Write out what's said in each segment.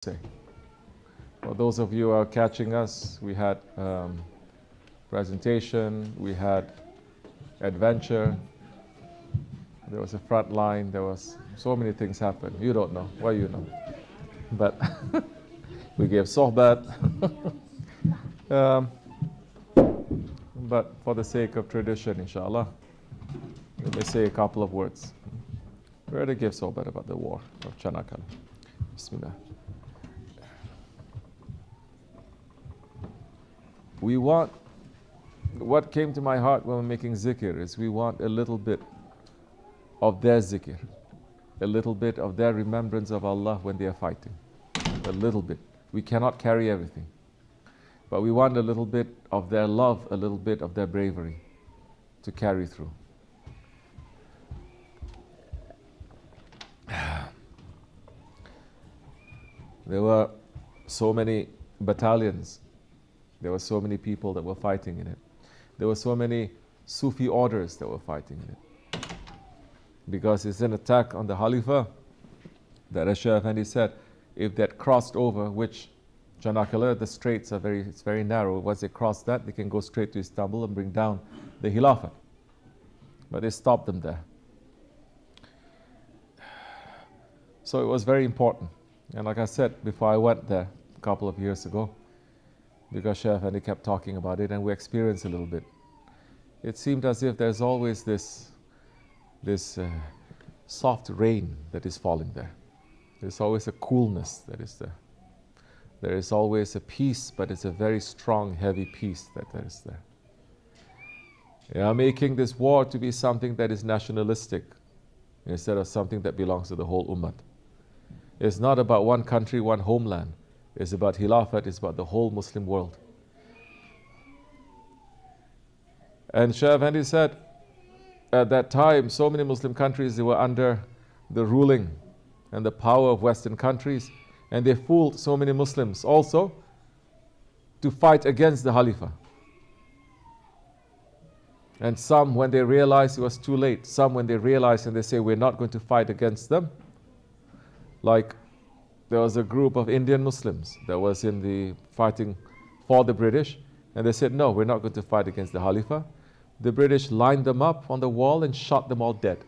say. For those of you who are catching us, we had presentation, we had adventure, there was a front line, there was so many things happen. You don't know, well you know. But we gave sohbat. But for the sake of tradition, inshallah, let me say a couple of words. We already gave sohbat about the war of Çanakkale. Bismillah. We want, what came to my heart when we're making zikr is we want a little bit of their zikr, a little bit of their remembrance of Allah when they are fighting. A little bit. We cannot carry everything. But we want a little bit of their love, a little bit of their bravery to carry through. There were so many battalions. There were so many people that were fighting in it. There were so many Sufi orders that were fighting in it. Because it's an attack on the Khalifa that Shaykh Effendi said, if they had crossed over, which Çanakkale, the straits are it's very narrow. Once they cross that, they can go straight to Istanbul and bring down the Khilafah. But they stopped them there. So it was very important. And like I said, before I went there a couple of years ago, because Shaykh Effendi kept talking about it and we experienced a little bit, it seemed as if there's always this soft rain that is falling there. There's always a coolness that is there. There is always a peace, but it's a very strong, heavy peace that is there. They are making this war to be something that is nationalistic instead of something that belongs to the whole ummah. It's not about one country, one homeland. It's about Khilafat, it's about the whole Muslim world. And Shaykh Effendi said, at that time, so many Muslim countries, they were under the ruling and the power of Western countries, and they fooled so many Muslims also to fight against the Khalifa. And some, when they realized it was too late, some when they realized and they say, we're not going to fight against them, like there was a group of Indian Muslims that was in the fighting for the British, and they said, no, we're not going to fight against the Khalifa. The British lined them up on the wall and shot them all dead.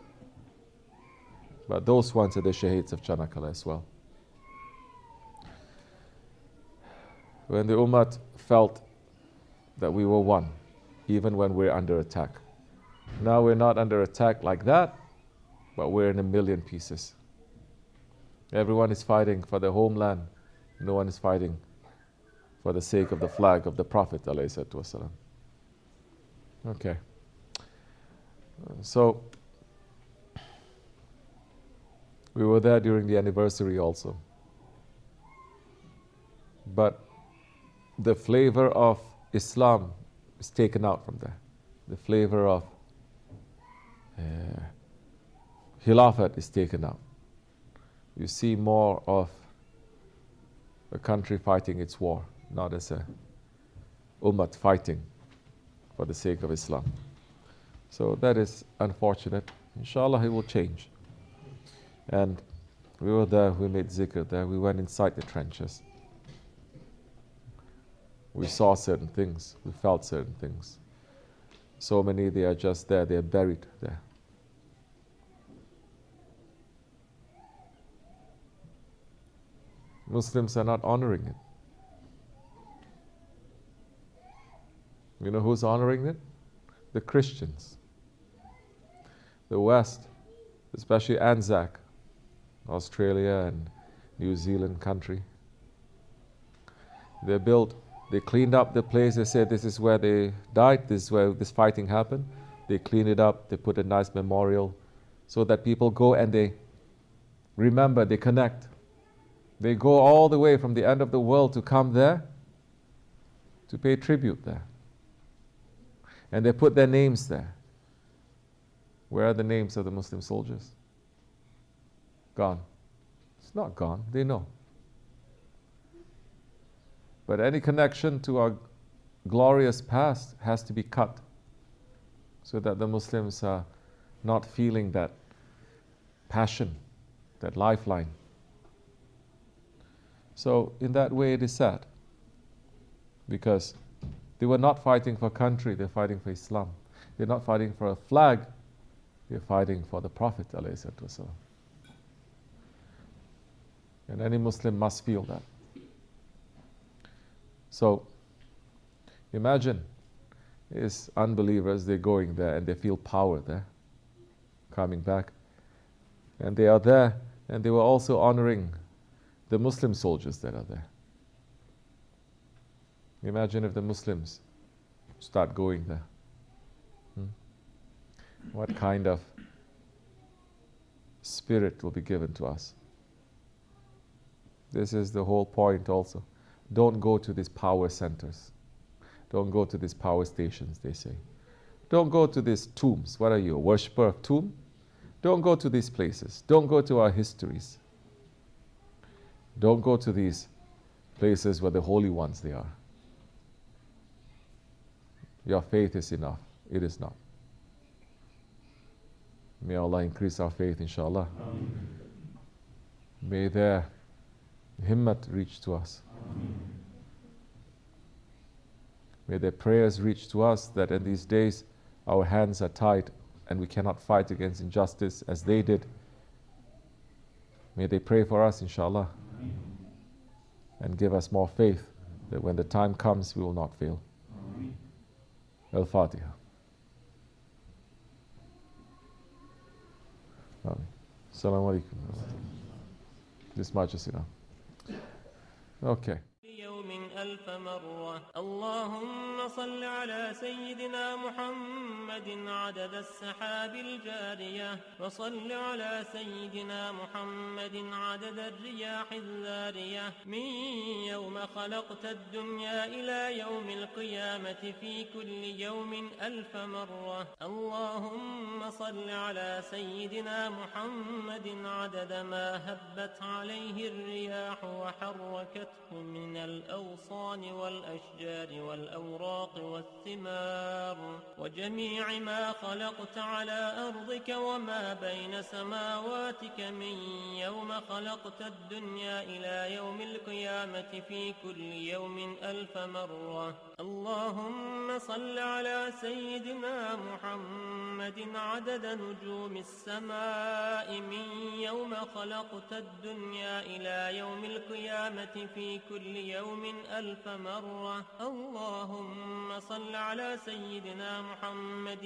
But those ones are the shaheeds of Çanakkale as well. When the Ummah felt that we were one, even when we're under attack. Now we're not under attack like that, but we're in a million pieces. Everyone is fighting for their homeland. No one is fighting for the sake of the flag of the Prophet ﷺ. Okay. So, we were there during the anniversary also. But the flavor of Islam is taken out from there. The flavor of Khilafat is taken out. You see more of a country fighting its war, not as a ummah fighting for the sake of Islam. So that is unfortunate. Inshallah, it will change. And we were there, we made zikr there, we went inside the trenches. We saw certain things, we felt certain things. So many, they are just there, they are buried there. Muslims are not honoring it. You know who's honoring it? The Christians. The West, especially Anzac, Australia and New Zealand country. They cleaned up the place, they said this is where they died, this is where this fighting happened. They cleaned it up, they put a nice memorial so that people go and they remember, they connect. They go all the way from the end of the world to come there to pay tribute there. And they put their names there. Where are the names of the Muslim soldiers? Gone. It's not gone, they know. But any connection to our glorious past has to be cut so that the Muslims are not feeling that passion, that lifeline. So in that way it is sad, because they were not fighting for country, they're fighting for Islam. They're not fighting for a flag, they're fighting for the Prophet ﷺ. And any Muslim must feel that. So imagine is unbelievers, they're going there and they feel power there, coming back. And they are there, and they were also honoring the Muslim soldiers that are there. Imagine if the Muslims start going there. What kind of spirit will be given to us? This is the whole point also. Don't go to these power centers. Don't go to these power stations, they say. Don't go to these tombs. What are you, a worshipper of tomb? Don't go to these places. Don't go to our histories. Don't go to these places where the holy ones they are. Your faith is enough. It is not. May Allah increase our faith, inshallah. Amen. May their himmat reach to us. Amen. May their prayers reach to us, that in these days our hands are tied and we cannot fight against injustice as they did. May they pray for us, inshallah. Amen. And give us more faith that when the time comes we will not fail. Al-Fatiha. Assalamu alaikum. This much is enough. Okay. ألف مرة اللهم صل على سيدنا محمد عدد السحاب الجارية وصل على سيدنا محمد عدد الرياح الذارية من يوم خلقت الدنيا إلى يوم القيامة في كل يوم ألف مرة اللهم صل على سيدنا محمد عدد ما هبت عليه الرياح وحركته من الأوصال والأشجار والأوراق والثمار وجميع ما خلقت على أرضك وما بين سماواتك من يوم خلقت الدنيا إلى يوم القيامة في كل يوم ألف مرة اللهم صل على سيدنا محمد عدد نجوم السماء من يوم خلقت الدنيا إلى يوم القيامة في كل يوم ألف مرة اللهم صل على سيدنا محمد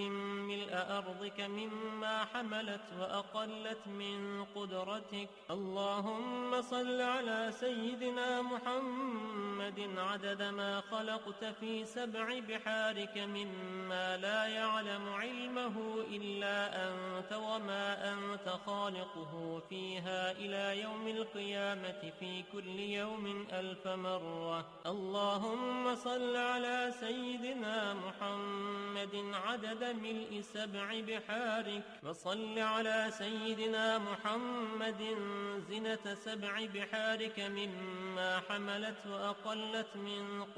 ملء أرضك مما حملت وأقلت من قدرتك اللهم صل على سيدنا محمد عدد ما خلقت في سبع بحارك مما لا يعلم علمه إلا أنت وما أنت خالقه فيها إلى يوم القيامة في كل يوم ألف مرة اللهم صل على سيدنا محمد عدد ملء سبع بحارك وصل على سيدنا محمد زنة سبع بحارك مما حملت وأقلت من قدرتك